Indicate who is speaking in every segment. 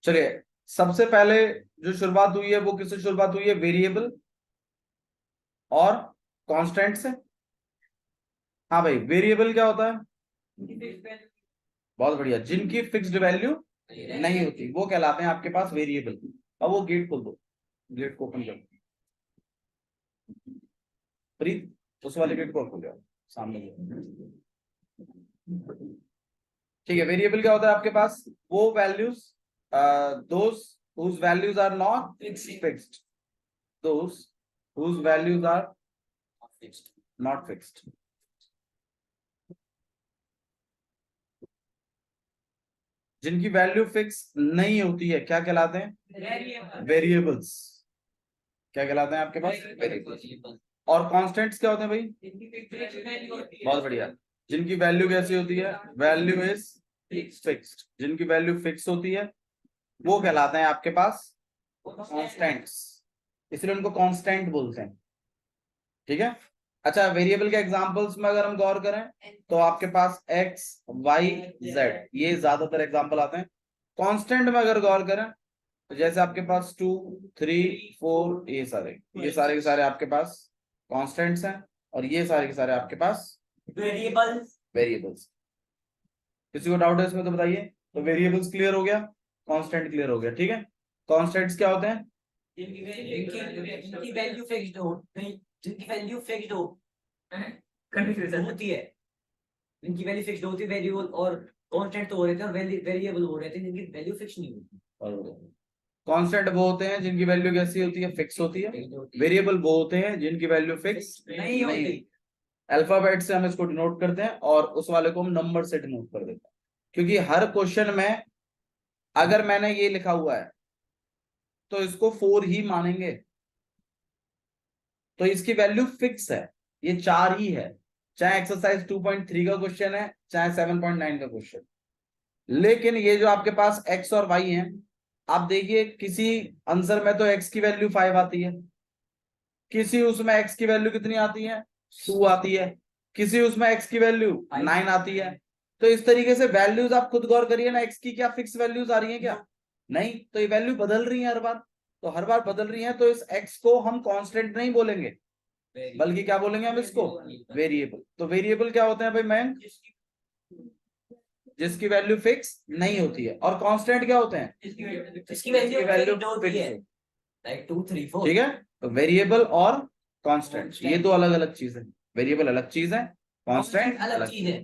Speaker 1: चलिए, सबसे पहले जो शुरुआत हुई है वो किससे शुरुआत हुई है? वेरिएबल और कांस्टेंट से। हाँ भाई, वेरिएबल क्या होता है? बहुत बढ़िया, जिनकी फिक्स्ड वैल्यू नहीं होती वो कहलाते हैं आपके पास वेरिएबल। अब वो गेट खोल दो, गेट को ओपन कर दो प्रीत, उस वाले गेट को खोल दो सामने। ठीक है, वेरिएबल क्या होता है आपके पास? वो values, those whose values are not fixed, those whose values are not fixed। जिनकी वैल्यू फिक्स नहीं होती है क्या कहलाते हैं? वेरिएबल्स। क्या कहलाते हैं आपके पास? वेरिएबल्स। और कांस्टेंट्स क्या होते हैं भाई? बहुत बढ़िया, जिनकी वैल्यू कैसी होती है? Value is fixed. जिनकी वैल्यू फिक्स होती है वो कहलाते हैं आपके पास कांस्टेंट्स, इसलिए उनको कांस्टेंट बोलते हैं। ठीक है। अच्छा, वेरिएबल के एग्जांपल्स में अगर हम गौर करें तो आपके पास x, y, z, ये ज्यादातर एग्जांपल आते हैं। कांस्टेंट में अगर गौर करें तो जैसे आपके पास 2, 3, 4, ये सारे के सारे आपके पास कांस्टेंट्स हैं, और ये सारे के सारे आपके पास वेरिएबल्स। किसी को डाउट है इसमें तो बताइए। तो वेरिएबल्स क्लियर हो गया, कांस्टेंट क्लियर हो गया। ठीक है, कांस्टेंट्स क्या होते हैं?
Speaker 2: जिनकी वैल्यू फिक्स्ड हो, जिनकी वैल्यू फिक्स्ड हो
Speaker 3: कंफ्यूजन
Speaker 2: होती है, जिनकी वैल्यू फिक्स्ड होती है वेरिएबल, और कांस्टेंट तो हो रहे थे और वेरिएबल हो रहे थे जिनकी वैल्यू फिक्स नहीं होती।
Speaker 1: कांस्टेंट वो होते हैं जिनकी वैल्यू कैसी होती है? फिक्स होती है। वेरिएबल वो होते हैं जिनकी वैल्यू फिक्स
Speaker 2: नहीं होती।
Speaker 1: अल्फाबेट से हम इसको डिनोट करते हैं और उस वाले को हम नंबर से डिनोट कर देते हैं, क्योंकि हर क्वेश्चन में अगर मैंने ये लिखा हुआ है तो इसको 4 ही मानेंगे, तो इसकी वैल्यू फिक्स है, ये 4 ही है, चाहे एक्सरसाइज 2.3 का क्वेश्चन है चाहे 7.9 का क्वेश्चन। लेकिन ये जो आपके पास x और y है, आप देखिए किसी आंसर में तो x की वैल्यू 5 आती है, किसी उसमें x की वैल्यू कितनी आती है? 2 आती है, किसी उसमें x की वैल्यू 9 आती है। तो इस तरीके से वैल्यूज आप खुद गौर करिए ना, x की क्या फिक्स वैल्यूज आ रही है क्या? नहीं, तो ये वैल्यू बदल रही है हर बार, तो हर बार बदल रही है, तो इस x को हम कांस्टेंट नहीं बोलेंगे, बल्कि क्या बोलेंगे हम इसको? वेरिएबल। तो वेरिएबल क्या होते हैं भाई मैम? जिसकी वैल्यू फिक्स नहीं होती है। और कांस्टेंट क्या होते हैं?
Speaker 2: जिसकी वैल्यू होती है, लाइक 2, 3, 4।
Speaker 1: ठीक है, तो वेरिएबल और कांस्टेंट ये दो अलग अलग चीज है। वेरिएबल अलग चीज है, कांस्टेंट
Speaker 2: अलग चीज है।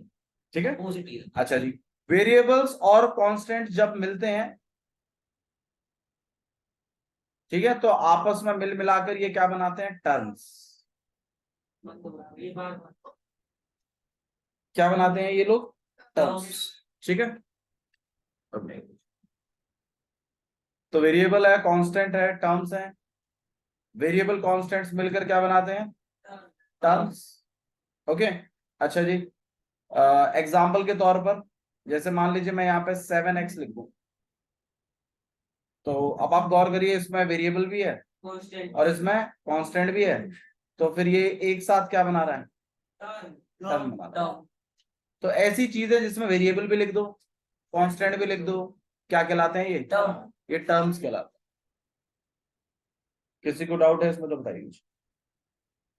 Speaker 1: ठीक है।
Speaker 2: पॉजिटिव।
Speaker 1: अच्छा जी, वेरिएबल्स और कांस्टेंट जब मिलते हैं, ठीक है, तो आपस में मिल मिलाकर ये क्या बनाते हैं? टर्म्स। क्या बनाते हैं ये लोग? टर्म्स। ठीक है, तो वेरिएबल है, कांस्टेंट है, टर्म्स है। वेरिएबल कांस्टेंट्स मिलकर क्या बनाते हैं? टर्म्स। ओके। अच्छा जी, एग्जाम्पल के तौर पर जैसे मान लीजिए मैं यहाँ पे 7x लिख दूं, तो अब आप गौर करिए, इसमें वेरिएबल भी है और इसमें कांस्टेंट भी है, तो फिर ये एक साथ क्या बना रहा है? टर्म बना रहा है। तो ऐसी चीजें जिसमें वेरिएबल भी लिख दो, कांस्टेंट भी लिख दो, क्या कहलाते हैं? ये टर्म्स कहलाते हैं। किसी को डाउट है इसमें तो बताइए।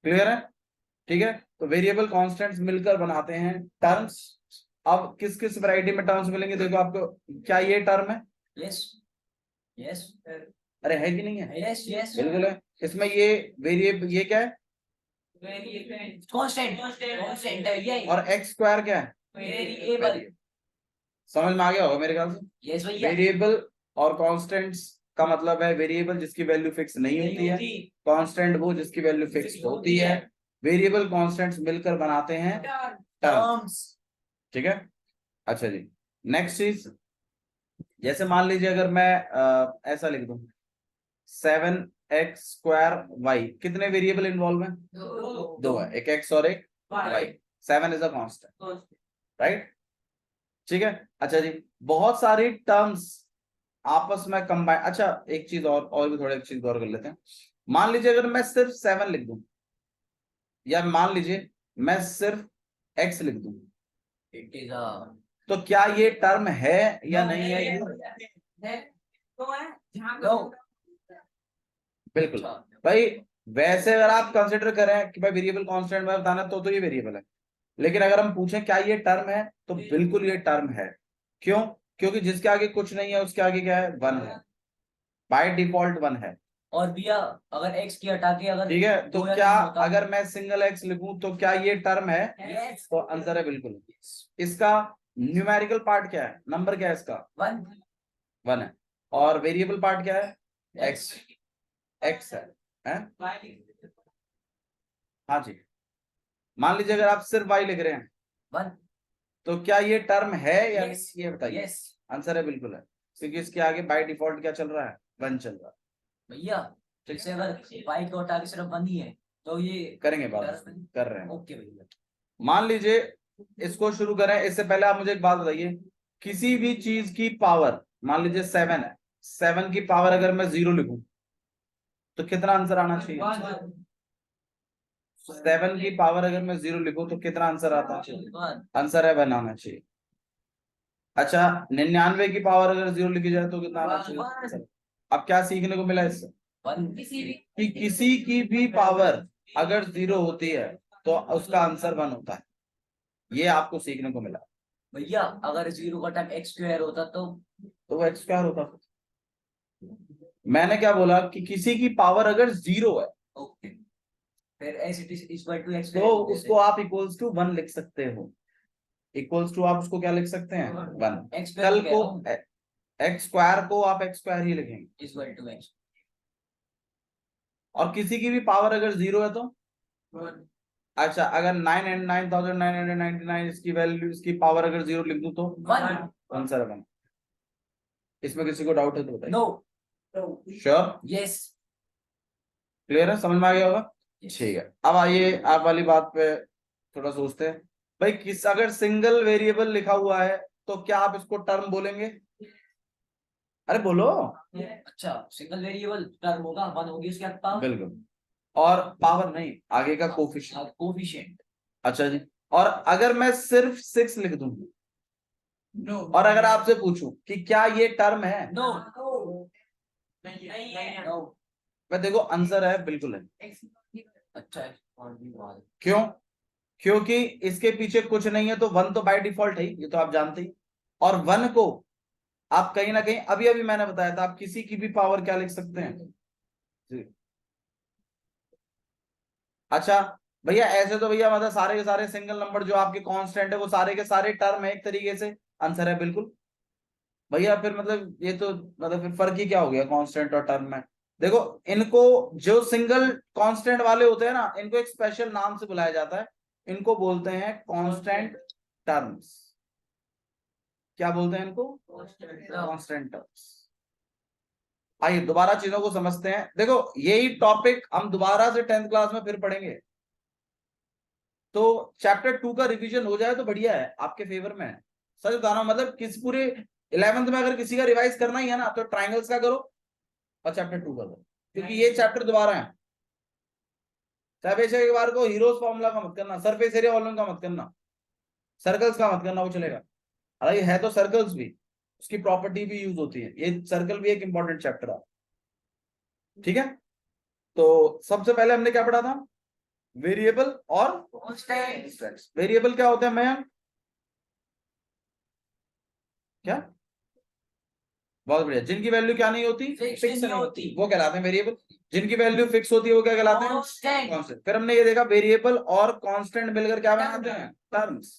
Speaker 1: क्लियर है? ठीक है, तो वेरिएबल कांस्टेंट्स मिलकर बनाते हैं टर्म्स। अब किस किस वैरायटी में टर्म्स मिलेंगे देखो आपको। क्या ये टर्म है?
Speaker 2: यस यस
Speaker 1: अरे है कि नहीं है?
Speaker 2: यस यस
Speaker 1: बिल्कुल है। इसमें ये वेरिएबल, ये क्या है?
Speaker 2: कांस्टेंट है ये।
Speaker 1: और एक्स स्क्वायर क्या है?
Speaker 2: वेरिएबल।
Speaker 1: समझ में आ गया होगा मेरे ख्याल से।
Speaker 2: यस भैया।
Speaker 1: वेरिएबल और कांस्टेंट्स का मतलब है वेरिएबल जिसकी वैल्यू फिक्स नहीं होती है, कांस्टेंट वो जिसकी वैल्यू फिक्स होती है। वेरिएबल कांस्टेंट्स मिलकर बनाते हैं टर्म्स। ठीक है। अच्छा जी, नेक्स्ट चीज, जैसे मान लीजिए अगर मैं ऐसा लिख दूं 7x स्क्वायर y, कितने वेरिएबल इन्वॉल्व है? दो है, एक x और एक y। 7 is a constant, right? ठीक है। अच्छा जी, बहुत सारी टर्म्स आपस में कंबाइन। अच्छा, एक चीज और भी थोड़ा एक चीज गौर कर लेते हैं। मान लीजिए अगर मैं सिर्फ 7 लिख दूं, या मान लीजिए मैं सिर्फ x लिख दूं,
Speaker 2: इट इज
Speaker 1: तो क्या ये टर्म है या नहीं है?
Speaker 3: तो है जहाँ
Speaker 2: No.
Speaker 1: बिल्कुल भाई, वैसे अगर आप कंसिडर करें कि भाई वेरिएबल कांस्टेंट में बताना तो ये वेरिएबल है, लेकिन अगर हम पूछें क्या ये टर्म है तो बिल्कुल ये टर्म है। क्यों? क्योंकि जिसके आगे कुछ नहीं है उसके आगे क्या है, वन है, बाय डिफॉल्ट वन है।
Speaker 2: और भैया अगर x की हटा के अगर
Speaker 1: ठीक है, तो
Speaker 2: दो या
Speaker 1: क्या
Speaker 2: तीन होता
Speaker 1: अगर मैं सिंगल एक्स लिखूं तो क्या ये टर्म है?
Speaker 2: yes
Speaker 1: तो आंसर है बिल्कुल। इसका न्यूमेरिकल पार्ट क्या है, नंबर क्या है इसका?
Speaker 2: वन
Speaker 1: वन है। और वेरिएबल पार्ट क्या है? एक्स, एक्स है? हाँ जी। मान लीजिए अगर आप सिर्फ वाई लिख रहे हैं
Speaker 2: वन
Speaker 1: तो क्या ये टर्म है या
Speaker 2: Yes.
Speaker 1: नहीं, ये बताइए।
Speaker 2: yes
Speaker 1: आंसर है बिल्कुल है, क्योंकि इसके आगे बाय डिफॉल्ट क्या चल रहा है, वन चल रहा है।
Speaker 2: भैया फिर से अगर y को हटा के सिर्फ वन ही है तो ये
Speaker 1: करेंगे बात, कर रहे हैं।
Speaker 2: ओके भैया।
Speaker 1: मान लीजिए इसको शुरू करें, इससे पहले आप मुझे एक बात बताइए, किसी भी चीज की पावर, मान लीजिए 7 है, 7 की पावर अगर मैं 0 लिखूं तो कितना आंसर आना चाहिए? 7 की पावर अगर मैं 0 लिखूं तो कितना आंसर आता है? आंसर है 1 आना चाहिए। अच्छा, 99 की पावर अगर 0 लिखी जाए तो कितना आना चाहिए? अब क्या सीखने को मिला इससे? कि किसी की भी पावर अगर 0 होती है तो उसका आंसर 1 होता है, ये आपको सीखने को मिला।
Speaker 2: भैया अगर 0 का टाइम एक्स स्क्वायर होता तो
Speaker 1: वो एक्स स्क्वायर होता। मैंने क्या बोला कि किसी की पावर अगर 0 है
Speaker 2: ओके फिर as it is equal to x
Speaker 1: तो उसको आप इक्वल्स टू 1 लिख सकते हो। इक्वल्स टू आप उसको क्या लिख सकते हैं? 1। कल को एक्स स्क्वायर को आप एक्स स्क्वायर ही लिखेंगे,
Speaker 2: इक्वल टू एक्स।
Speaker 1: और किसी की भी पावर अगर 0 है तो अच्छा, अगर 99999 इसकी वैल्यू, इसकी पावर अगर 0 लिख दूं तो आंसर है 1। इसमें किसी को डाउट है तो बताइए।
Speaker 2: No
Speaker 1: sure?
Speaker 2: यस
Speaker 1: क्लियर है, समझ में आ गया होगा? ठीक है, अब आइए आप वाली बात पे थोड़ा सोचते हैं। भाई किस अगर सिंगल वेरिएबल लिखा हुआ है तो क्या आप इसको टर्म बोलेंगे? अरे बोलो।
Speaker 2: अच्छा सिंगल वेरिएबल टर्म होगा वन होगी उसके पावर
Speaker 1: बिल्कुल, और पावर नहीं, आगे का कोफिशिएंट।
Speaker 2: कोफिशिएंट।
Speaker 1: अच्छा जी, और अगर मैं सिर्फ 6 लिख दूं और अगर आपसे पूछूं कि क्या ये टर्म है?
Speaker 2: नो
Speaker 3: नहीं
Speaker 1: मैं देखो आंसर है बिल्कुल है।
Speaker 2: अच्छा है और भी बात
Speaker 1: क्यों? क्योंकि इसके पीछे कुछ नहीं है तो 1 तो बाय डिफॉल्ट है, ये तो आप जानते ही। और 1 को आप कहीं ना कहीं, अभी अभी मैंने बताया था, आप किसी की भी पावर क्या लिख सकते हैं जी। अच्छा भैया, ऐसे तो भैया मतलब सारे के सारे सिंगल नंबर जो आपके कांस्टेंट है वो सारे के सारे टर्म है एक तरीके से। आंसर है बिल्कुल भैया। फिर मतलब ये तो मतलब फिर फर्क ही क्या हो गया कांस्टेंट और टर्म में? देखो, इनको जो सिंगल कांस्टेंट वाले होते हैं ना, इनको एक स्पेशल नाम से बुलाया जाता है, इनको बोलते हैं कांस्टेंट टर्म्स। क्या बोलते हैं इनको? Constant terms. आइए दोबारा चीजों को समझते हैं। देखो यही टॉपिक हम दोबारा से 10th क्लास में फिर पढ़ेंगे, तो चैप्टर 2 का रिवीजन हो जाए तो बढ़िया है, आपके फेवर में है। सच बता रहा हूं, मतलब किस पूरे 11th में अगर किसी का रिवाइज करना ही है ना तो ट्राइंगल्स का करो और चैप्टर 2 का करो, क्योंकि ये चैप्टर दोबारा है। चाहे बार को हीरोज फॉर्मूला का मत करना, सरफेस एरिया वॉल्यूम का मत करना, सर्कल्स का मत करना, वो चलेगा। हालांकि है तो सर्कल्स भी, उसकी प्रॉपर्टी भी यूज होती है, ये सर्कल भी एक इंपॉर्टेंट चैप्टर है। ठीक है, तो सबसे पहले हमने क्या पढ़ा था? वेरिएबल और कांस्टेंट्स। वेरिएबल क्या होते हैं मैं क्या? बहुत बढ़िया, जिनकी वैल्यू क्या नहीं होती,
Speaker 2: फिक्स
Speaker 1: फिक्स
Speaker 2: नहीं
Speaker 1: नहीं
Speaker 2: होती।
Speaker 1: होती, वो कहलाते हैं वेरिएबल। जिनकी वैल्यू फिक्स होती है वो क्या कहलाते हैं?
Speaker 2: कांस्टेंट।
Speaker 1: कांस्टेंट। फिर हमने ये देखा वेरिएबल और कांस्टेंट मिलकर क्या बनाते हैं? टर्म्स।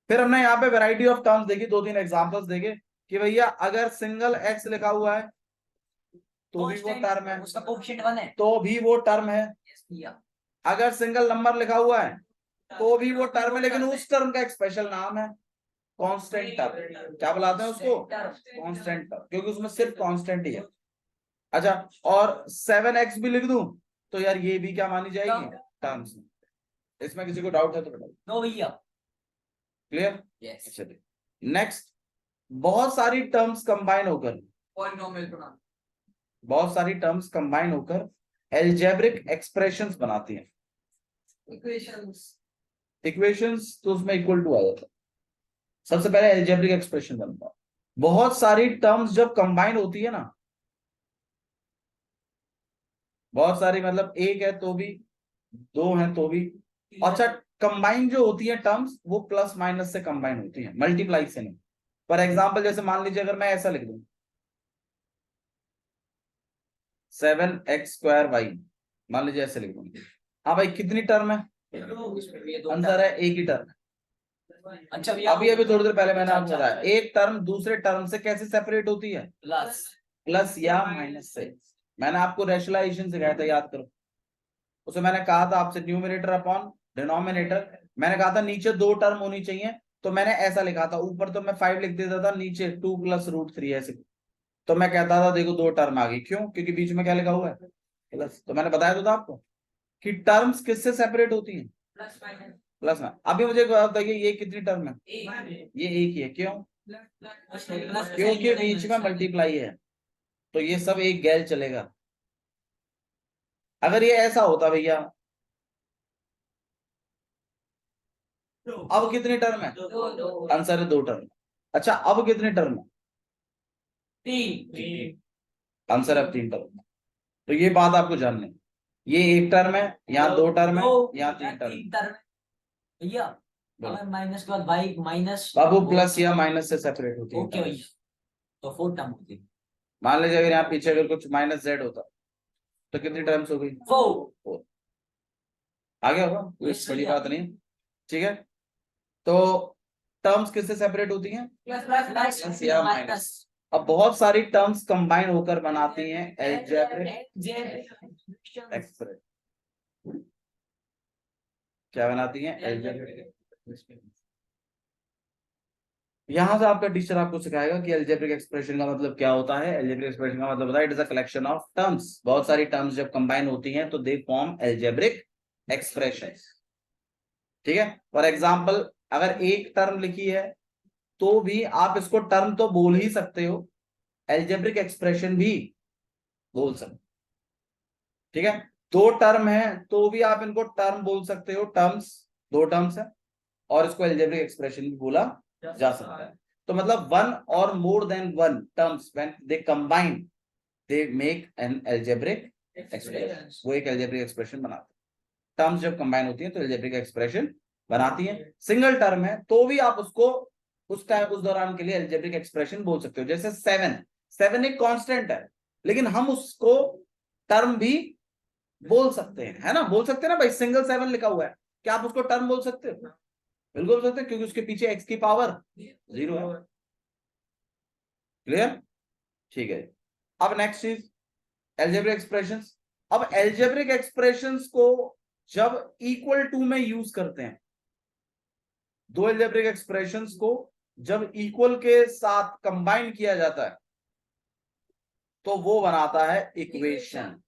Speaker 1: फिर हमने यहाँ पे वैरायटी ऑफ टर्म्स देखी, 2-3 एग्जांपल्स देखे कि भैया अगर सिंगल एक्स लिखा हुआ है तो भी वो टर्म है,
Speaker 2: उसका कोएफिशिएंट 1 है
Speaker 1: तो भी वो टर्म है।
Speaker 2: भैया
Speaker 1: अगर सिंगल नंबर लिखा हुआ है तो भी वो टर्म है, लेकिन उस टर्म का एक स्पेशल नाम है कांस्टेंट टर्म। क्या बुलाते हैं उसको? कांस्टेंट टर्म, क्योंकि उसमें सिर्फ कांस्टेंट ही है। अच्छा, और 7x भी लिख दूं तो यार ये भी क्या मानी जाएगी? टर्म्स। इसमें किसी को डाउट है तो बताइए।
Speaker 2: नो भैया
Speaker 1: क्लियर?
Speaker 2: यस
Speaker 1: अच्छा, नेक्स्ट, बहुत सारी टर्म्स कंबाइन होकर,
Speaker 3: पॉलिनोमियल बना
Speaker 1: बहुत सारी टर्म्स कंबाइन होकर एल्जेब्रिक एक्सप्रेशंस बनाती हैं।
Speaker 3: इक्वेशंस
Speaker 1: इक्वेशंस तो उसमें इक्वल टू आ जाता है। सबसे पहले एल्जेब्रिक एक्सप्रेशन बनता है, बहुत सारी टर्म्स जब कंबाइन होती है ना, बहुत सारी मतलब एक है तो भी, दो हैं तो भी, अच्छा कंबाइन जो होती है टर्म्स वो प्लस माइनस से कंबाइन होती है, मल्टीप्लाई से नहीं। फॉर एग्जाम्पल जैसे मान लीजिए अगर मैं ऐसा लिख दूं 7x² y, मान लीजिए ऐसे लिख दूं, हाँ भाई कितनी टर्म है? आंसर है एक ही टर्म।
Speaker 2: अच्छा
Speaker 1: अभी अभी थोड़ी देर पहले मैंने आपको बताया एक टर्म दूसरे टर्म से कैसे सेपरेट होती है,
Speaker 2: प्लस
Speaker 1: प्लस या माइनस से। मैंने आपको रेशनलाइजेशन सिखाया था, याद करो। उसे मैंने कहा था आपसे न्यूमरेटर अपॉन डिनोमिनेटर, मैंने कहा था नीचे दो टर्म होनी चाहिए, तो मैंने ऐसा लिखा था, ऊपर तो मैं 5 लिख देता था, नीचे 2 + √3 ऐसे। तो मैं कहता था देखो दो टर्म आ गई, क्यों? क्योंकि बीच में क्या लिखा हुआ है, प्लस। तो मैंने बताया तो था आपको कि टर्म्स किससे सेपरेट होती हैं,
Speaker 3: प्लस माइनस
Speaker 1: प्लस में। अभी मुझे बताइए ये कितनी टर्म है, ये एक ही है, क्यों? क्योंकि बीच में मल्टीप्लाई है, तो ये सब एक गैल चलेगा। अगर ये ऐसा होता भैया, अब कितनी टर्म है, आंसर है 2 टर्म। अच्छा अब कितनी टर्म है, आंसर है अब 3 टर्म। तो ये बात आपको जाननी है, ये एक टर्म है, यहाँ 2 टर्म है, यहाँ 3 टर्म।
Speaker 2: भैया अगर माइनस के बाद बाई माइनस
Speaker 1: बाबू प्लस या माइनस से सेपरेट होती है।
Speaker 2: ओके भैया, तो 4 टर्म होती है।
Speaker 1: मान लीजिए अगर यहाँ पीछे अगर कुछ -z होता तो कितनी टर्म्स हो गई, 4। आ गया होगा, कोई बड़ी बात नहीं, ठीक है। तो टर्म्स किससे सेपरेट होती हैं, प्लस या माइनस। अब बहुत सारी टर्म्स कंबाइन होकर बनाती हैं अलजेब्रिक एक्सप्रेशन। क्या बनाती हैं, अलजेब्रिक। यहां से आपका टीचर आपको सिखाएगा कि अलजेब्रिक एक्सप्रेशन का मतलब क्या होता है। अलजेब्रिक एक्सप्रेशन का मतलब होता है it is a collection of terms. बहुत सारी टर्म्स जब कंबाइन होती हैं तो दे फॉर्म अलजेब्रिक एक्सप्रेशन, ठीक है। फॉर एग्जांपल अगर एक टर्म लिखी है तो भी आप इसको टर्म तो बोल ही सकते हो, अलजेब्रिक एक्सप्रेशन भी बोल सकते, ठीक है। दो टर्म है तो भी आप इनको टर्म बोल सकते हो, टर्म्स, दो टर्म्स है, और इसको अलजेब्रिक एक्सप्रेशन भी बोला जा सकता है। तो मतलब वन और more than one terms when they combine they make an algebraic expression, वो एक अलजेब्रिक एक्सप्रेशन बनाते हैं। टर्म्स जब कंबाइन होती है तो अलजेब्रिक एक्सप्रेशन बनाती है। सिंगल टर्म है तो भी आप उसको उस टाइम उस दौरान के लिए अलजेब्रिक एक्सप्रेशन बोल सकते हो। जैसे 7 एक कांस्टेंट है, लेकिन हम उसको टर्म भी बोल सकते हैं, है ना, बोल सकते हैं ना भाई। सिंगल 7 लिखा हुआ है, क्या आप उसको टर्म बोल सकते हो? बिल्कुल बोल सकते हैं, क्योंकि उसके पीछे x की पावर 0 है। क्लियर, ठीक है। अब नेक्स्ट चीज अलजेब्रिक एक्सप्रेशंस। अब अलजेब्रिक एक्सप्रेशंस को जब इक्वल टू में यूज करते हैं, दो अलजेब्रिक एक्सप्रेशंस को जब इक्वल के साथ कंबाइन किया जाता है तो वो बनाता है इक्वेशन।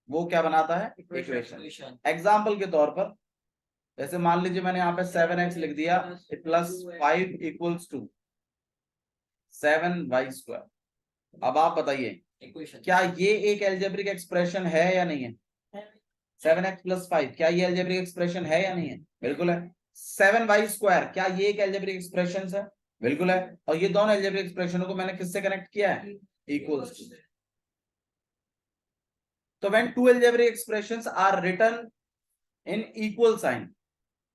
Speaker 1: वो क्या बनाता है, इक्वेशन। एग्जाम्पल के तौर पर जैसे मान लीजिए मैंने यहाँ पे 7x लिख दिया प्लस 5 = 7y²। अब आप बताइए क्या ये एक अलजेब्रिक एक्सप्रेशन है या नहीं है? 7x + 5 क्या ये अलजेब्रिक एक्सप्रेशन है या नहीं है? बिल्कुल है। 7y² क्या ये एक अलजेब्रिक एक्सप्रेशन है? बिल्कुल है। और ये दोनों अलजेब्रिक एक्सप्रेशनों को मैंने किससे कनेक्ट किया है, इक्वल्स टू। तो when two algebraic expressions are written in equal sign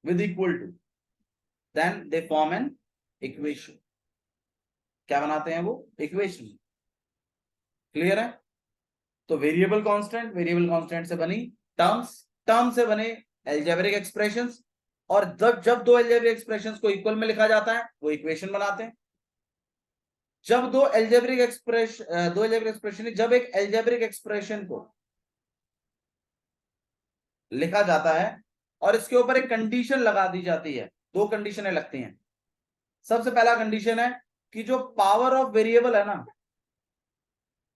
Speaker 1: with equal to, then they form an equation। क्या बनाते हैं वो, इक्वेशन। क्लियर है। तो वेरिएबल कांस्टेंट, वेरिएबल कांस्टेंट से बनी टर्म्स, टर्म से बने अलजेब्रिक एक्सप्रेशंस, और जब दो अलजेब्रिक एक्सप्रेशंस को इक्वल में लिखा जाता है वो इक्वेशन बनाते हैं। जब दो अलजेब्रिक एक्सप्रेशन जब एक अलजेब्रिक एक्सप्रेशन को लिखा जाता है और इसके ऊपर एक कंडीशन लगा दी जाती है, दो कंडीशनें लगती हैं। सबसे पहला कंडीशन है कि जो पावर ऑफ वेरिएबल है ना,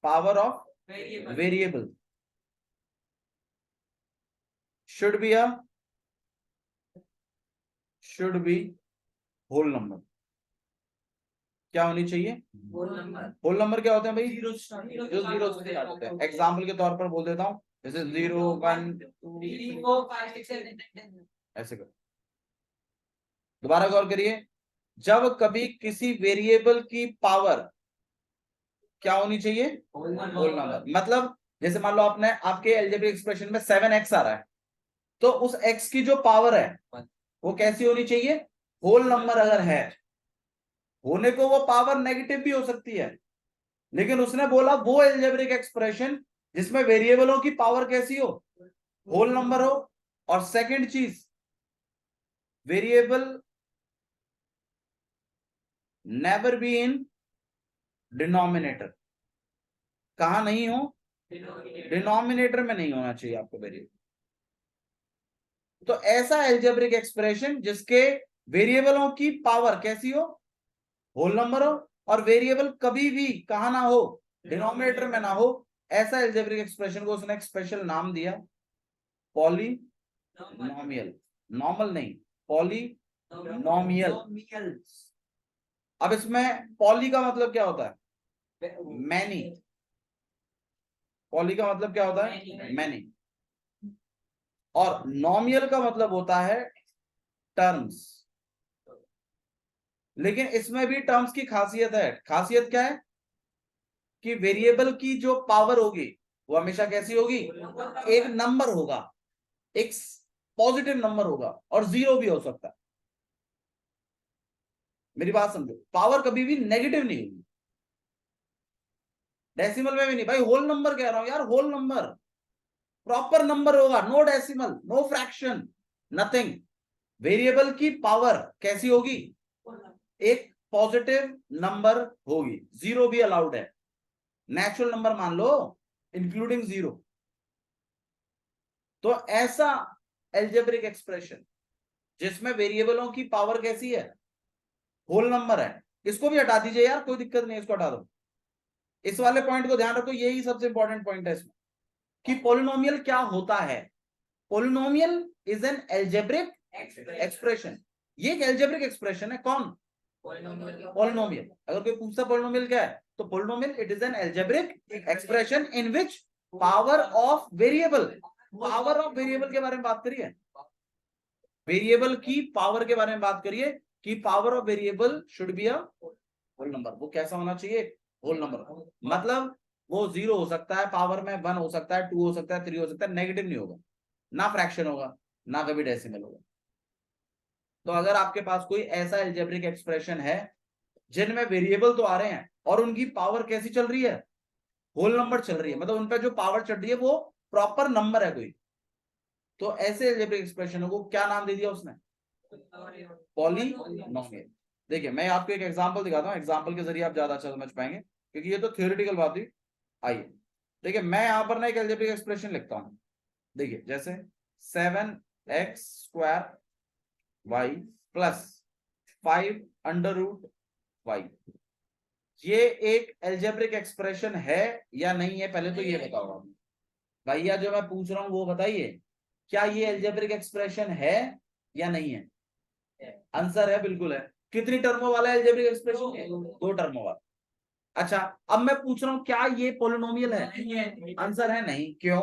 Speaker 1: power of variable should be whole number. क्या होनी चाहिए, होल नंबर। क्या होते हैं भाई, जो जीरो से स्टार्ट होते हैं। एग्जाम्पल के तौर पर बोल देता हूं, जैसे 0 1 2 ऐसे कर। दोबारा गौर करिए, जब कभी किसी वेरिएबल की पावर क्या होनी चाहिए,
Speaker 2: होल
Speaker 1: होल नंबर। मतलब जैसे मान लो आपने आपके अलजेब्रिक एक्सप्रेशन में 7x आ रहा है, तो उस x की जो पावर है वो कैसी होनी चाहिए, होल नंबर अगर है। होने को वो पावर नेगेटिव भी हो सकती है, लेकिन उसने बोला वो अलजेब्रिक एक्सप्रेशन जिसमें वेरिएबलों की पावर कैसी हो, होल नंबर हो। और सेकंड चीज, variable never be in denominator. कहा नहीं हो, डिनोमिनेटर में नहीं होना चाहिए आपको वेरिएबल। तो ऐसा अलजेब्रिक एक्सप्रेशन जिसके वेरिएबलों की पावर कैसी हो, होल नंबर हो, और वेरिएबल कभी भी कहा ना हो, डिनोमिनेटर में ना हो, ऐसा अलजेब्रिक एक्सप्रेशन को उसने एक स्पेशल नाम दिया, पॉलीनोमियल। नॉर्मल नहीं, पॉलीनोमियल। अब इसमें पॉली का मतलब क्या होता है, मैनी। पॉली का मतलब क्या होता है, मैनी। और नॉमियल का मतलब होता है टर्म्स। लेकिन इसमें भी टर्म्स की खासियत है। खासियत क्या है कि वेरिएबल की जो पावर होगी वो हमेशा कैसी होगी, एक नंबर होगा, एक पॉजिटिव नंबर होगा, और जीरो भी हो सकता है। मेरी बात समझो, पावर कभी भी नेगेटिव नहीं होगी, डेसिमल में भी नहीं। भाई होल नंबर कह रहा हूं यार, होल नंबर प्रॉपर नंबर होगा, no decimal, no fraction, nothing. Variable की पावर कैसी होगी, एक पॉजिटिव नंबर होगी, जीरो भी अलाउड है। नेचुरल नंबर मान लो इंक्लूडिंग जीरो। तो ऐसा एल्जेब्रिक एक्सप्रेशन जिसमें वेरिएबलों की पावर कैसी है, होल नंबर है। इसको भी हटा दीजिए यार, कोई दिक्कत नहीं है, इसको हटा दो। इस वाले पॉइंट को ध्यान रखो, यही सबसे इंपॉर्टेंट पॉइंट है इसमें कि पॉलिनोमियल क्या होता है। Polynomial is an algebraic expression. ये एक एल्जेब्रिक एक्सप्रेशन है। कौन, पॉलिनोमियल। अगर कोई पूछता पॉलिनोमियल क्या है, तो polynomial it is an algebraic expression in which power of variable, power of variable के बारे में बात करिए, वेरिएबल की पावर के बारे में बात करिए कि power of variable should be a whole number. वो कैसा होना चाहिए, होल नंबर। मतलब वो जीरो हो सकता है, पावर में वन हो सकता है, टू हो सकता है, थ्री हो सकता है, नेगेटिव नहीं होगा, ना फ्रैक्शन होगा, ना कभी डेसिमल होगा। तो अगर आपके पास कोई ऐसा एल्जेब्रिक एक्सप्रेशन है जिनमें वेरिएबल तो आ रहे हैं और उनकी पावर कैसी चल रही है, होल नंबर चल रही है, मतलब उन पर जो पावर चल रही है वो प्रॉपर नंबर है कोई, तो ऐसे एल्जेब्रिक एक्सप्रेशन को क्या नाम दे दिया उसने, पॉलीनोमियल। देखिए मैं आपको एक एग्जांपल दिखाता हूँ, एग्जांपल के जरिए आप ज्यादा अच्छा समझ पाएंगे, क्योंकि ये तो थ्योरेटिकल बात हुई। आइए देखिए, मैं यहां पर ना एक एल्जेब्रिक एक्सप्रेशन लिखता हूं। देखिए जैसे 7x² y प्लस 5√y, ये एक एल्जेब्रिक एक्सप्रेशन है या नहीं है, पहले तो ये बताओ आप। भैया जो मैं पूछ रहा हूं वो बताइए, क्या ये एल्जेब्रिक एक्सप्रेशन है या नहीं है। आंसर है, बिल्कुल है। कितनी टर्मों वाला एल्जेब्रिक एक्सप्रेशन है, दो टर्मों वाला। अच्छा, अब मैं पूछ रहा हूं क्या ये पोलिनोमियल है, आंसर है नहीं। क्यों,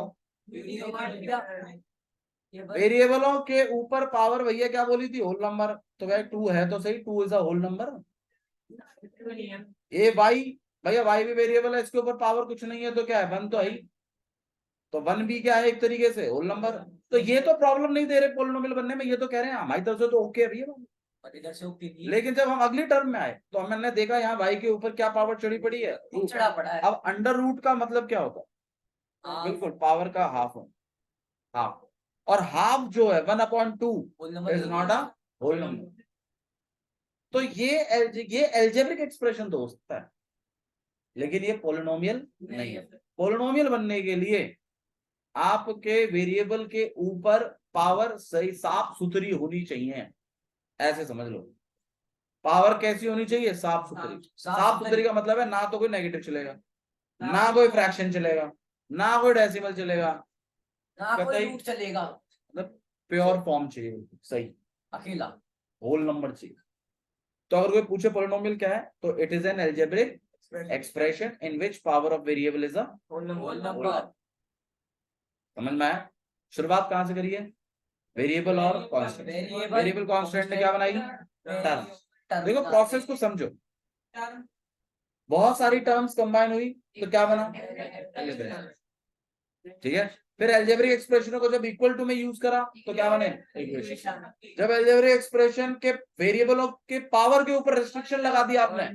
Speaker 1: वेरिएबलों के ऊपर पावर भैया क्या बोली थी, होल नंबर। तो भाई टू है तो सही, two is a whole number. ए वाई, भैया वाई भी वेरिएबल है, इसके ऊपर पावर कुछ नहीं है तो क्या है, वन तो है ही। तो वन भी क्या है, एक तरीके से होल नंबर। तो ये तो प्रॉब्लम नहीं दे रहे पोलिनोमियल बनने में, ये तो कह रहे हैं हमारी तरफ से तो ओके है भैया।
Speaker 2: इधर से ओके नहीं है।
Speaker 1: लेकिन जब हम अगली टर्म में आए तो हमने देखा यहाँ वाई के ऊपर क्या पावर चढ़ी पड़ी है,
Speaker 2: चढ़ा पड़ा है।
Speaker 1: अब अंडर रूट का मतलब क्या होता है, बिल्कुल पावर का हाफ हो, हाफ। और हाफ जो है 1/2 is not a whole number. तो ये एल्जेब्रिक एक्सप्रेशन तो हो सकता है, लेकिन ये पोलिनोमियल नहीं है। पोलिनोमियल बनने के लिए आपके वेरिएबल के ऊपर पावर सही साफ सुथरी होनी चाहिए, ऐसे समझ लो। पावर कैसी होनी चाहिए, साफ सुथरी। साफ सुथरी का मतलब है ना तो कोई नेगेटिव चलेगा, ना कोई फ्रैक्शन चलेगा, ना कोई डेसिमल चलेगा,
Speaker 2: ना कोई
Speaker 1: कतई
Speaker 2: रूट चलेगा,
Speaker 1: मतलब प्योर फॉर्म चाहिए, सही
Speaker 2: अकेला
Speaker 1: होल नंबर चाहिए। तो अगर कोई पूछे पोलिनोमियल क्या है, तो it is an algebraic expression in which power of variable is a
Speaker 2: whole number.
Speaker 1: समझ में आया। शुरुआत कहां से करिए, वेरिएबल और कांस्टेंट। वेरिएबल कांस्टेंट ने क्या बनाई, टर्म्स। देखो प्रोसेस को समझो, बहुत सारी टर्म्स कंबाइन हुई तो क्या बना, ठीक है। फिर अलजेब्रिक एक्सप्रेशनों को जब इक्वल टू में यूज करा तो क्या बने, इक्वेशन। जब अलजेब्रिक एक्सप्रेशन के वेरिएबलों के पावर के ऊपर रिस्ट्रिक्शन लगा दिया आपने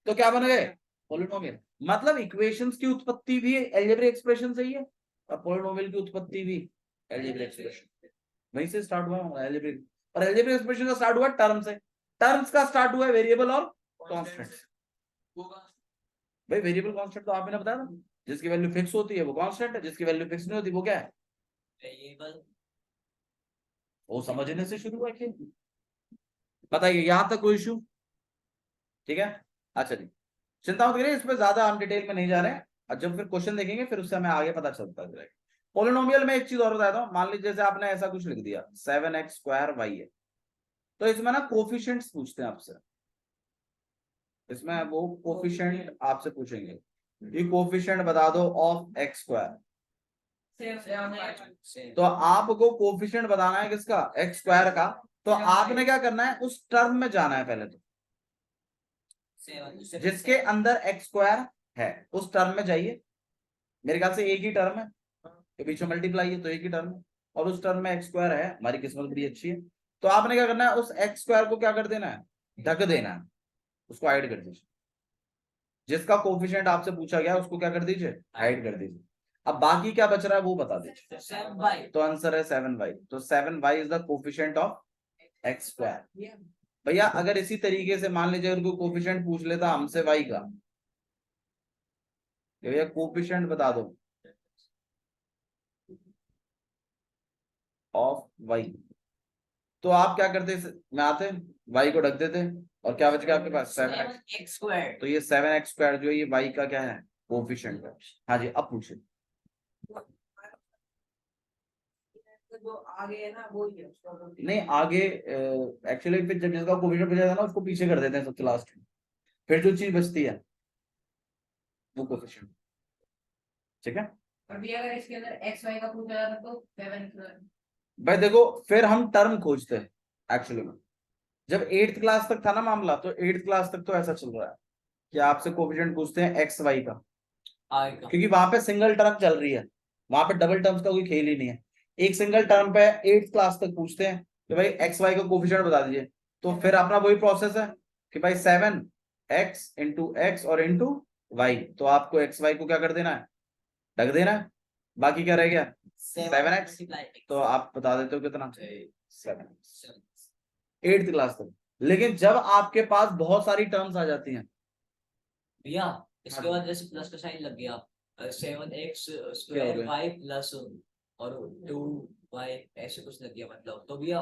Speaker 1: तो क्या बन गए, पॉलिनोमियल। मतलब इक्वेशंस की उत्पत्ति भी अलजेब्रिक एक्सप्रेशन से ही है और पॉलिनोमियल की उत्पत्ति भी अलजेब्रिक एक्सप्रेशन वहीं से स्टार्ट हुआ अलजेब्रिक। और अलजेब्रिक एक्सप्रेशन का स्टार्ट हुआ टर्म से, टर्म्स का स्टार्ट हुआ वेरिएबल और कांस्टेंट। भाई वेरिएबल कांस्टेंट तो आपने बताया ना, जिसकी वैल्यू फिक्स होती है वो कांस्टेंट है, जिसकी वैल्यू फिक्स नहीं होती वो क्या है,
Speaker 2: वेरिएबल।
Speaker 1: वो समझने से शुरू हुआ। बताइए यहां तक कोई इशू, ठीक है। अच्छा जी, चिंता मत करिए, इस पर ज्यादा हम डिटेल में नहीं जा रहे हैं, और जब फिर क्वेश्चन देखेंगे फिर उससे हमें आगे पता चलता है। पोलिनोमियल में एक चीज और बताता हूँ, मान लीजिए जैसे आपने ऐसा कुछ लिख दिया 7x² y है, तो इसमें ना कोफिशिएंट्स पूछते हैं आपसे, इसमें वो कोफिशिएंट आपसे पूछेंगे, ये कोफिशिएंट बता दो ऑफ x²। तो आपको कोफिशिएंट बताना है किसका, x² का। तो आपने क्या करना है, उस टर्म में जाना है पहले, तो जिसके अंदर x² है उस टर्म में जाइए। मेरे ख्याल से एक ही टर्म है, के बीच में मल्टीप्लाई है तो एक ही टर्म है, और उस टर्म में x² है, हमारी किस्मत बड़ी अच्छी है। तो आपने क्या करना है, उस x² को क्या कर देना है, ढक देना है, उसको हाइड कर दीजिए। जिसका कोफिशिएंट आपसे पूछा गया उसको क्या कर दीजिए, हाइड कर दीजिए। अब बाकी क्या बच रहा है वो बता दीजिए।
Speaker 2: 7y।
Speaker 1: तो आंसर है 7y। तो 7y is the coefficient of x²। भैया अगर इसी तरीके से मान लीजिए उनको कोफिशिएंट पूछ लेता हमसे y का, भैया कोफिशिएंट बता दो ऑफ y, तो आप क्या करते में आते, y को ढक देते, और क्या बच गया आपके पास 7x²। तो ये 7x² जो है ये y का क्या है, कोफिशिएंट है। हाँ जी, अब पूछिए।
Speaker 3: जो आगे है ना वो ही है उसका।
Speaker 1: नहीं आगे एक्चुअली फिर जब जिसका कोफिशिएंट बचा था ना उसको पीछे कर देते हैं सबसे लास्ट में, फिर जो चीज बचती है वो कोफिशिएंट, ठीक है।
Speaker 3: और भी अगर इसके अंदर x y का पूछा जाता तो 7
Speaker 1: भाई देखो फिर हम टर्म खोजते हैं एक्चुअली में। जब 8th क्लास तक था ना मामला, तो 8th क्लास तक तो ऐसा चल रहा है कि आपसे कोफिशिएंट पूछते हैं एक्स वाई का, क्योंकि वहां पे सिंगल टर्म चल रही है, वहां पे डबल टर्म्स का कोई खेल ही नहीं है। एक सिंगल टर्म पे 8th क्लास तक पूछते हैं कि भाई एक्स वाई का कोफिशिएंट बता दीजिए, तो फिर अपना वही प्रोसेस है कि भाई 7x इंटू एक्स और इंटू वाई, तो आपको एक्स वाई को क्या कर देना है, ढक देना है। बाकी क्या रह गया 7x, तो आप बता देते हो कितना 7x 8th क्लास तक। लेकिन जब आपके पास बहुत सारी टर्म्स आ जाती हैं
Speaker 2: भैया इसके बाद जैसे प्लस का साइन लग गया, 7x² y प्लस और 2y ऐसे कुछ लग गया, मतलब तो भैया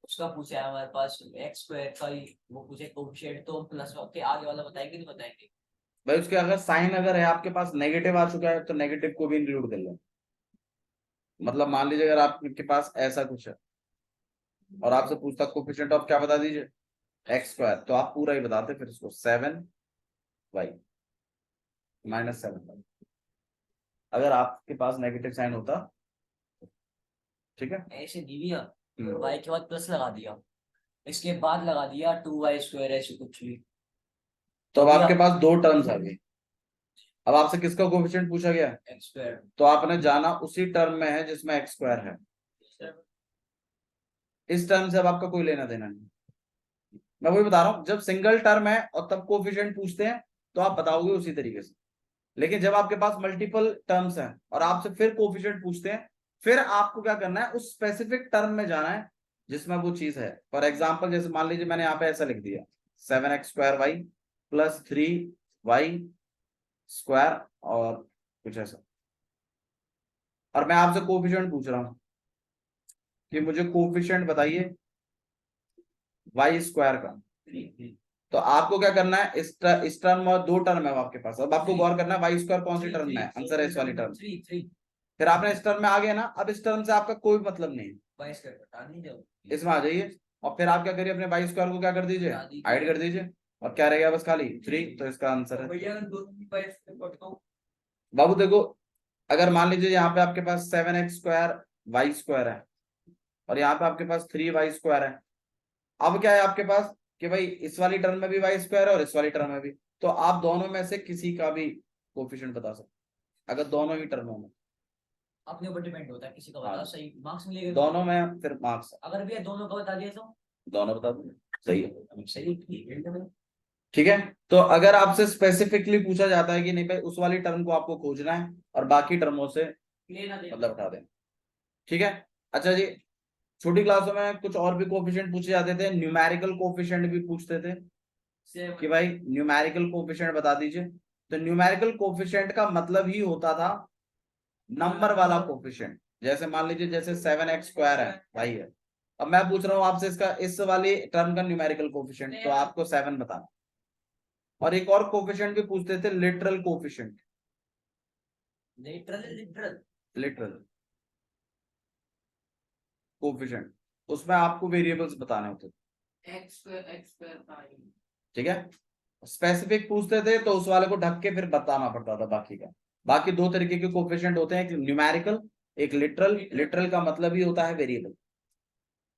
Speaker 2: उसका पूछा है हमारे पास x² का ही, वो पूछे कोफिशिएंट, तो प्लस के आगे वाला बताएंगे नहीं बताएंगे।
Speaker 1: भाई, उसके अगर साइन अगर है आपके पास नेगेटिव आ चुका है तो नेगेटिव को भी इंक्लूड कर लो। मतलब मान लीजिए अगर आपके पास ऐसा कुछ है और आपसे पूछता कोफिशिएंट ऑफ क्या बता दीजिए x², तो आप पूरा ही बताते फिर इसको 7y -7y, अगर आपके पास नेगेटिव साइन होता, ठीक है।
Speaker 2: ऐसे नहीं भैया, y के बाद प्लस लगा दिया, इसके बाद लगा दिया 2y² ऐसे कुछ भी,
Speaker 1: तो अब
Speaker 2: भैया
Speaker 1: आपके पास दो टर्म्स आ गई। अब आपसे किसका कोफिशिएंट पूछा गया,
Speaker 2: x²।
Speaker 1: तो आपने जाना उसी टर्म में है जिसमें x² है। इस टर्म से अब आपका कोई लेना देना नहीं। मैं वही बता रहा हूं, जब सिंगल टर्म है और तब कोफिशिएंट पूछते हैं तो आप बताओगे उसी तरीके से। लेकिन जब आपके पास मल्टीपल टर्म्स हैं और आपसे फिर कोफिशिएंट पूछते हैं, फिर आपको क्या करना है, उस स्पेसिफिक टर्म में जाना है जिसमें वो चीज है। फॉर एग्जाम्पल जैसे मान लीजिए मैंने यहाँ पे ऐसा लिख दिया 7x² y प्लस 3y² और कुछ ऐसा, और मैं आपसे कोफिशिएंट पूछ रहा हूं कि मुझे कोफिशिएंट बताइए y² का। तो आपको क्या करना है, इस टर्म और दो टर्म है आपके पास, अब आपको गौर करना है y² कौन सी टर्म में है, आंसर है इस वाली टर्म। फिर आपने इस टर्म में आ गए ना, अब इस टर्म से आपका कोई मतलब नहीं है, इसमें आ जाइए और फिर आप क्या करिए, अपने y² को क्या कर दीजिए, हाइड कर दीजिए, और क्या रह गया बस खाली 3, तो इसका आंसर है। बाबू देखो, अगर मान लीजिए यहाँ पे आपके पास 7x² y² है और यहाँ पे आपके पास 3y² है, अब क्या है आपके पास कि भाई इस वाली टर्म में भी वाई स्क्वायर है और इस वाली टर्म में भी, तो आप दोनों में से किसी का भी कोफिशिएंट बता सकते अगर दोनों ही टर्मों में,
Speaker 2: अपने ऊपर डिपेंड होता है, किसी का
Speaker 1: हाँ।
Speaker 2: बता सही मार्क्स मिलेगा।
Speaker 1: दोनों में फिर मार्क्स,
Speaker 2: अगर भैया दोनों का बता दिया तो
Speaker 1: दोनों बता दो, सही है।
Speaker 2: सही, ठीक है।
Speaker 1: ठीक है, तो अगर आपसे स्पेसिफिकली पूछा जाता है कि नहीं भाई उस वाली टर्म को आपको खोजना है और बाकी टर्मों से
Speaker 2: लेना देना।
Speaker 1: मतलब उठा दें, ठीक है। अच्छा जी, छोटी क्लासों में कुछ और भी कोफिशिएंट पूछे जाते थे, न्यूमेरिकल कोफिशिएंट भी पूछते थे कि भाई न्यूमेरिकल कोफिशिएंट बता दीजिए। तो न्यूमेरिकल कोफिशिएंट का मतलब ही होता था नंबर वाला कोफिशिएंट। जैसे मान लीजिए जैसे 7x² है भाई है, अब मैं पूछ रहा हूँ आपसे इसका इस वाली टर्म का न्यूमेरिकल कोफिशिएंट, तो आपको 7 बताना। और एक और कोफिशिएंट भी पूछते थे, literal coefficient,
Speaker 2: literal
Speaker 1: literal coefficient, उसमें आपको वेरिएबल्स बताने होते थे,
Speaker 3: x²
Speaker 1: ठीक है। स्पेसिफिक पूछते थे तो उस वाले को ढक के फिर बताना पड़ता था बाकी का। बाकी दो तरीके के कोफिशिएंट होते हैं, एक न्यूमेरिकल, एक लिटरल। लिटरल का मतलब ही होता है वेरिएबल।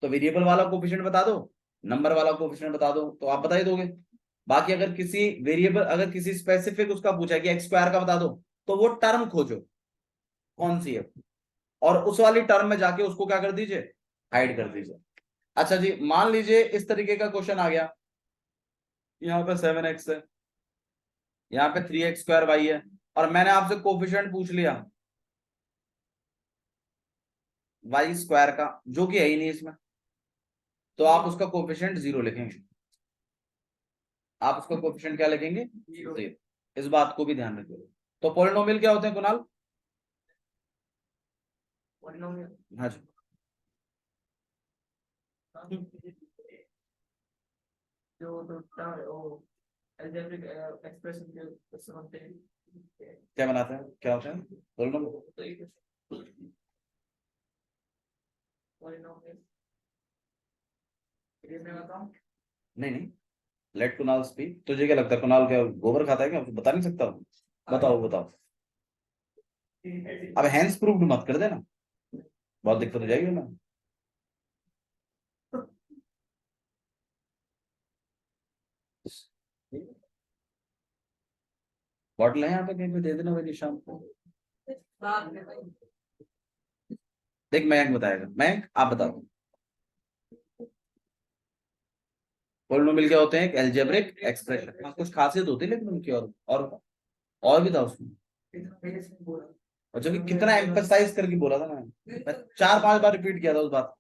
Speaker 1: तो वेरिएबल वाला कोफिशिएंट बता दो, नंबर वाला कोफिशिएंट बता दो, तो आप बता ही दोगे। बाकी अगर किसी वेरिएबल, अगर किसी स्पेसिफिक उसका पूछा कि x² का बता दो, तो वो टर्म खोजो कौन सी है, और उस वाली टर्म में जाके उसको क्या कर दीजिए, हाइड कर दीजिए। अच्छा जी, मान लीजिए इस तरीके का क्वेश्चन आ गया, यहाँ पे 7x है, यहाँ पे 3x² है, और मैंने आपसे कोफिशिएंट पूछ लिया y² का, जो कि है ही नहीं इसमें, तो आप उसका कोफिशिएंट 0 लिखेंगे। आप उसका कोफिशिएंट क्या लिखेंगे, 0। इस बात को भी ध्यान रखिए। तो पॉलिनोमियल क्या होते हैं कुणाल? हाँ जी, क्या बनाते हैं, क्या होते हैं पॉलिनोमियल? नहीं नहीं, लेट कुणाल स्पीक। तुझे क्या लगता है कुणाल क्या गोबर खाता है क्या, बता नहीं सकता? बताओ बताओ। अब हैंड्स प्रूव्ड मत कर देना, बहुत दिक्कत हो जाएगी ना। बॉटल है यहाँ पे कहीं पे, दे देना भाई शाम को। देख मयंक बताएगा, मयंक आप बताओ पॉलिनोमियल क्या होते हैं? एक अलजेब्रिक एक्सप्रेशन, कुछ खासियत होती है लेकिन उनकी, और भी था उसमें। और जो कि कितना एम्फसाइज करके बोला था मैं 4-5 बार रिपीट किया था उस बात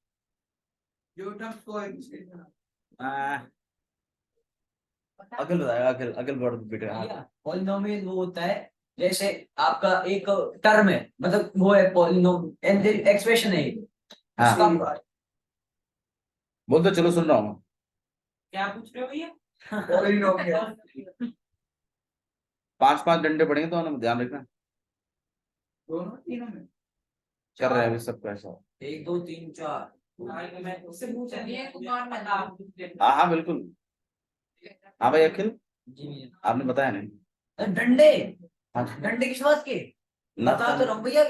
Speaker 1: को। अकल बताएगा, अकल अकल बहुत रिपीट है।
Speaker 2: पॉलिनोमियल वो होता है जैसे आपका एक टर्म है, मतलब वो है पॉलिनोमियल एक्सप्रेशन है एक,
Speaker 1: हाँ
Speaker 2: उसका
Speaker 1: बोल तो, चलो सुन रहा हूँ।
Speaker 2: क्या पूछ रहे हो भैया?
Speaker 1: 5-5 डंडे पड़ेंगे तो हमें ध्यान रखना।
Speaker 3: दोनों तीनों में
Speaker 1: कर रहे हैं अभी सबको ऐसा।
Speaker 2: 1 2 3 4।
Speaker 1: हाँ हाँ बिल्कुल। हाँ भाई अखिल,
Speaker 2: जी भैया।
Speaker 1: आपने बताया नहीं।
Speaker 2: डंडे,
Speaker 1: हाँ
Speaker 2: डंडे किस बात के?
Speaker 1: ना
Speaker 2: बता तो रहा हूँ भैया,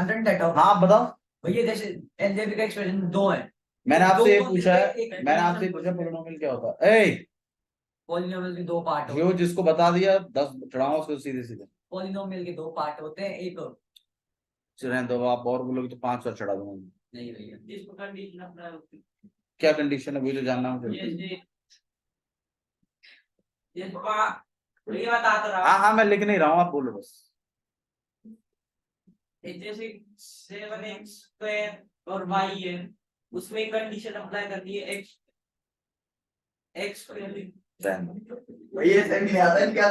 Speaker 2: डंडे हटाओ।
Speaker 1: हाँ आप बताओ।
Speaker 2: भैया जैसे एलजेब्रिक का एक्सप्रेशन दो है,
Speaker 1: मैंने
Speaker 2: दो
Speaker 1: आपसे ये
Speaker 2: को
Speaker 1: पूछा है,
Speaker 2: मिलके एक
Speaker 1: मैंने आपसे ये पूछा पॉलिनोमियल क्या होता है। ए
Speaker 2: पॉलिनोमियल के दो पार्ट होते
Speaker 1: जो
Speaker 2: हैं।
Speaker 1: जिसको बता दिया 10 चढ़ाओ उसको सीधे सीधे।
Speaker 2: पॉलिनोमियल के दो पार्ट होते हैं, एक
Speaker 1: रहने दो, आप और बोलोगे तो 500 चढ़ा दूंगा।
Speaker 2: नहीं भैया, इसको कंडीशन अपना
Speaker 1: क्या कंडीशन है, वही तो जानना मुझे।
Speaker 2: ये भैया बता तो रहा
Speaker 1: हाँ हाँ मैं लिख नहीं रहा हूँ, आप बोलो बस।
Speaker 2: जैसे 7x² और y है, उसमें कंडीशन अप्लाई करनी है x
Speaker 1: भैया सही नहीं आता है क्या?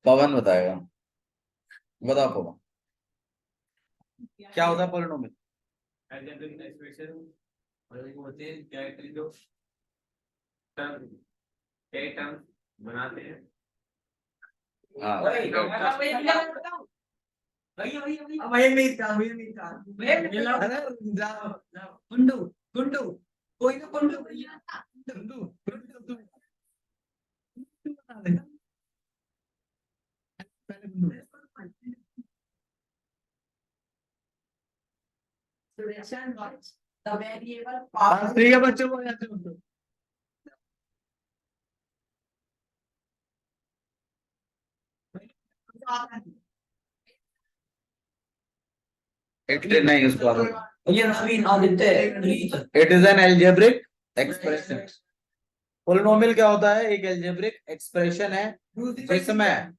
Speaker 1: पवन बताएगा, बताओ पवन क्या होता है पॉलिनोमियल?
Speaker 2: अलजेब्रिक एक्सप्रेशन और वो होते हैं कैरेक्टर जो टर्म कई टर्म बनाते हैं।
Speaker 1: हाँ
Speaker 2: गुंडू गुंडू कोई ना गुंडू गुंडू गुंडू बता देना पहले गुंडू।
Speaker 3: the variable
Speaker 1: पास ठीक है बच्चों को जाते हो तो। इट नहीं उसको
Speaker 2: ये Naveen Aditya
Speaker 1: it is an algebraic expression. Polynomial क्या होता है? एक एल्जेब्रिक एक्सप्रेशन है जिसमें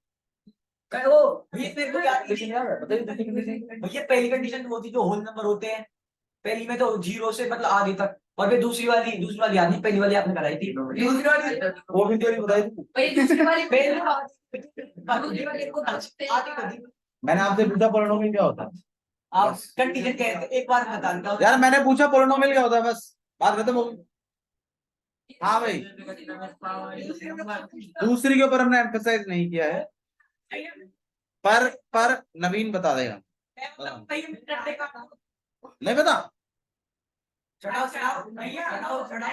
Speaker 2: वो ये मेरे को याद कंडीशन याद है, बताइए दूसरी कंडीशन। भैया पहली कंडीशन वो थी जो होल नंबर होते हैं, पहली में तो 0 से मतलब आगे तक, और फिर दूसरी वाली याद नहीं, पहली वाली आपने कराई थी। दूसरी वाली
Speaker 1: वो भी तो नहीं बताई थी।
Speaker 3: भाई दूसरी वाली
Speaker 2: दूसरी वाली को आगे कर दी।
Speaker 1: मैंने आपसे पूछा पोलिनोमियल क्या होता है?
Speaker 2: आप कंडीशन कहते हैं, एक बार बता देता हूँ।
Speaker 1: यार मैंने पूछा पोलिनोमियल क्या होता है, बस बात खत्म हो गई। हाँ भाई, दूसरी के ऊपर हमने एम्फेसाइज नहीं किया है, पर नवीन बता देगा। नहीं बता?
Speaker 2: चढ़ाओ चढ़ाओ भैया, चढ़ाओ चढ़ाओ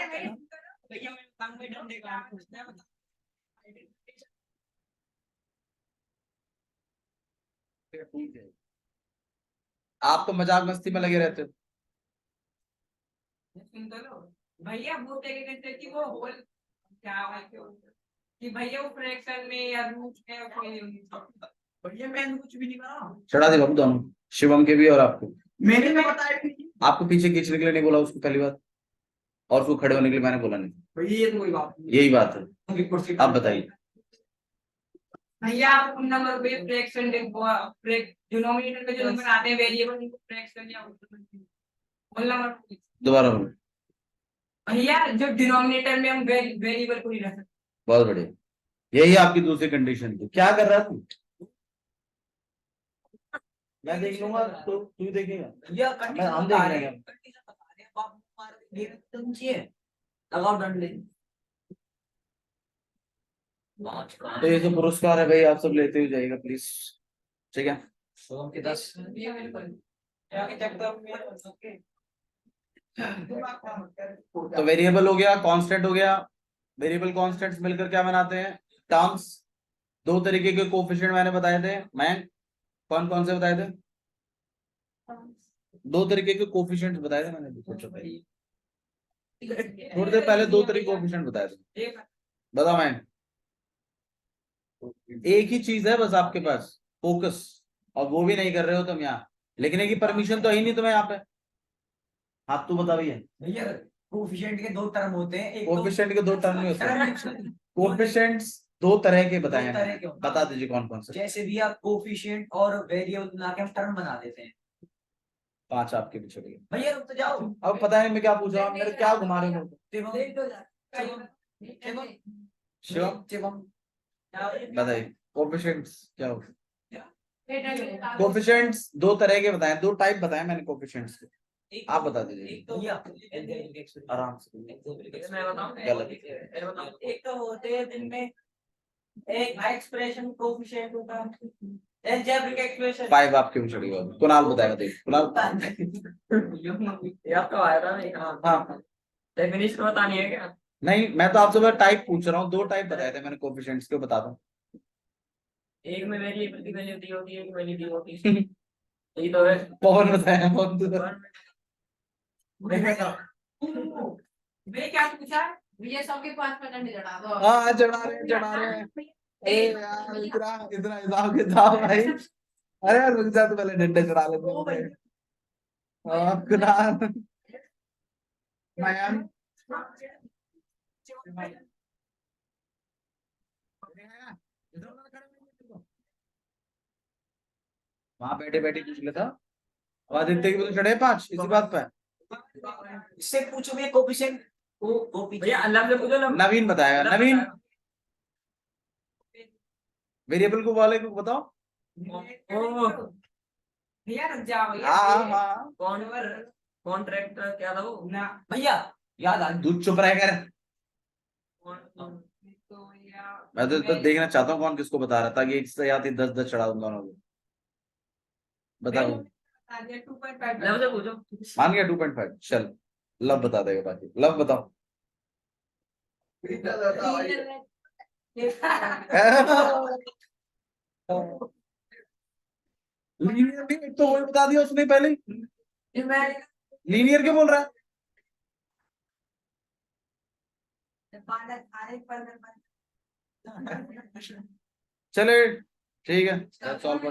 Speaker 2: भैया, मैं काम में डंडे का
Speaker 1: आप तो मजाक मस्ती में लगे रहते हो।
Speaker 3: सुन तो लो भैया, वो कहते कि वो होल क्या है कि भैया वो फ्रैक्शन में या रूट में और कोई नहीं।
Speaker 2: भैया मैंने कुछ भी नहीं करा।
Speaker 1: चढ़ा दे बाबू दोनों, शिवम के भी और आपको।
Speaker 2: मैंने ना बताया थी
Speaker 1: आपको पीछे खींचने के लिए नहीं बोला उसको पहली बार, और उसको खड़े होने के लिए मैंने बोला नहीं।
Speaker 2: भैया, ये तो कोई बात नहीं।
Speaker 1: यही बात है, आप बताइए।
Speaker 3: भैया आप उन नंबर पे फ्रैक्शन डिनोमिनेटर पे जो नंबर आते हैं वेरिएबल, उनको फ्रैक्शन या होल नंबर।
Speaker 1: दोबारा बोलो।
Speaker 3: भैया जो डिनोमिनेटर में हम वेरिएबल को ही रख सकते।
Speaker 1: बहुत बढ़िया, यही आपकी दूसरी कंडीशन थी। क्या कर रहा तू? मैं देख लूंगा तो तू देखेगा?
Speaker 2: भैया कंडीशन
Speaker 1: हम
Speaker 2: बता
Speaker 1: देख
Speaker 2: रहे
Speaker 1: रहे
Speaker 2: हैं,
Speaker 1: हैं।
Speaker 2: कंडीशन बता रहे हैं, बाप मार ये तुम चाहिए लगाओ डंडे।
Speaker 1: तो ये जो पुरस्कार है भाई, आप सब लेते हुए जाइएगा प्लीज, ठीक है?
Speaker 2: सोम के 10
Speaker 3: भैया बिल्कुल जाके चेक करो।
Speaker 1: तो वेरिएबल हो गया, कांस्टेंट हो गया। वेरिएबल कांस्टेंट्स मिलकर क्या बनाते हैं? टर्म्स। दो तरीके के कोफिशिएंट मैंने बताए थे। मैं कौन कौन से बताए थे? दो तरीके के कोफिशिएंट्स बताए थे मैंने थोड़ी देर पहले। दो तरीके कोफिशिएंट बताए थे, बताओ। मैं एक ही चीज है बस आपके पास, फोकस, और वो भी नहीं कर रहे हो तुम। यहाँ लिखने की परमिशन तो है ही नहीं तुम्हें यहाँ पे। हाँ तू बता भैया।
Speaker 2: भैया कोफिशिएंट के दो टर्म होते हैं, एक
Speaker 1: कोफिशिएंट के दो टर्म में होते हैं।
Speaker 2: टर्म
Speaker 1: कोफिशिएंट्स दो तरह के बताए
Speaker 2: दो तरह
Speaker 1: हैं,
Speaker 2: के होते हैं।
Speaker 1: बता दीजिए कौन कौन से।
Speaker 2: जैसे भी आप कोफिशिएंट और वेरिएबल मिला के हम टर्म बना देते हैं।
Speaker 1: पांच आपके पीछे भैया।
Speaker 2: भैया रुक तो जाओ,
Speaker 1: अब पता नहीं मैं क्या पूछ रहा हूँ, मेरे क्या घुमा रहे हो? शिवम बताइए, कोफिशिएंट्स क्या होते हैं? कोफिशिएंट्स दो तरह के बताए, दो टाइप बताए मैंने कोफिशिएंट्स के। आप बता दीजिए।
Speaker 2: एक तो
Speaker 1: आराम से।
Speaker 3: मैं बताऊं?
Speaker 1: गलत।
Speaker 3: एक तो होते हैं जिनमें एक एक्सप्रेशन कोफिशिएंट होता है, अलजेब्रिक एक्सप्रेशन।
Speaker 1: फाइव आपके पीछे गई होगी। कुणाल बताएगा, देख कुणाल।
Speaker 3: ये आपका आया था नहीं?
Speaker 1: हाँ
Speaker 3: डेफिनेशन बतानी है क्या?
Speaker 1: नहीं, मैं तो आपसे टाइप पूछ रहा हूँ। दो टाइप बताए थे मैंने कोफिशिएंट्स के, बता दो।
Speaker 3: एक में वेरिएबल की वैल्यू दी होती है, एक वैल्यू दी होती है। यही तो है।
Speaker 1: पवन बताया, पवन तो।
Speaker 3: मैं क्या पूछा? भैया 100 के 5% चढ़ा दो।
Speaker 1: हाँ चढ़ा रहे हैं, चढ़ा रहे हैं। अरे यार इतना इतना हिसाब किताब भाई। अरे यार रुक जा, तो पहले डंडे चढ़ा लेते हैं। हाँ, कुणाल, मयंक, वहां बैठे बैठे पूछ लेता। और आदित्य की बोले चढ़े 5 इसी बात पे।
Speaker 2: इससे पूछो भैया कोफिशिएंट को
Speaker 3: भैया अल्लाह से पूछो ना।
Speaker 1: नवीन बताएगा। नवीन वेरिएबल को वाले को बताओ।
Speaker 3: भैया रुक जाओ भैया।
Speaker 1: हाँ हाँ,
Speaker 3: कॉन्ट्रैक्ट क्या था वो ना?
Speaker 2: भैया याद आ
Speaker 1: दूध चुप रह कर। मैं तो देखना चाहता हूँ कौन किसको बता रहा था, ताकि एक से या 10-10 चढ़ा दूंगा दोनों को। बताओ।
Speaker 3: अल्लाह से पूछो।
Speaker 1: मान गया 2.5। चल लव बता देगा, बाकी लव बताओ। लीनियर नहीं, तो वही बता दिया उसने पहले। लीनियर क्यों बोल रहा है? चले ठीक है, that's all for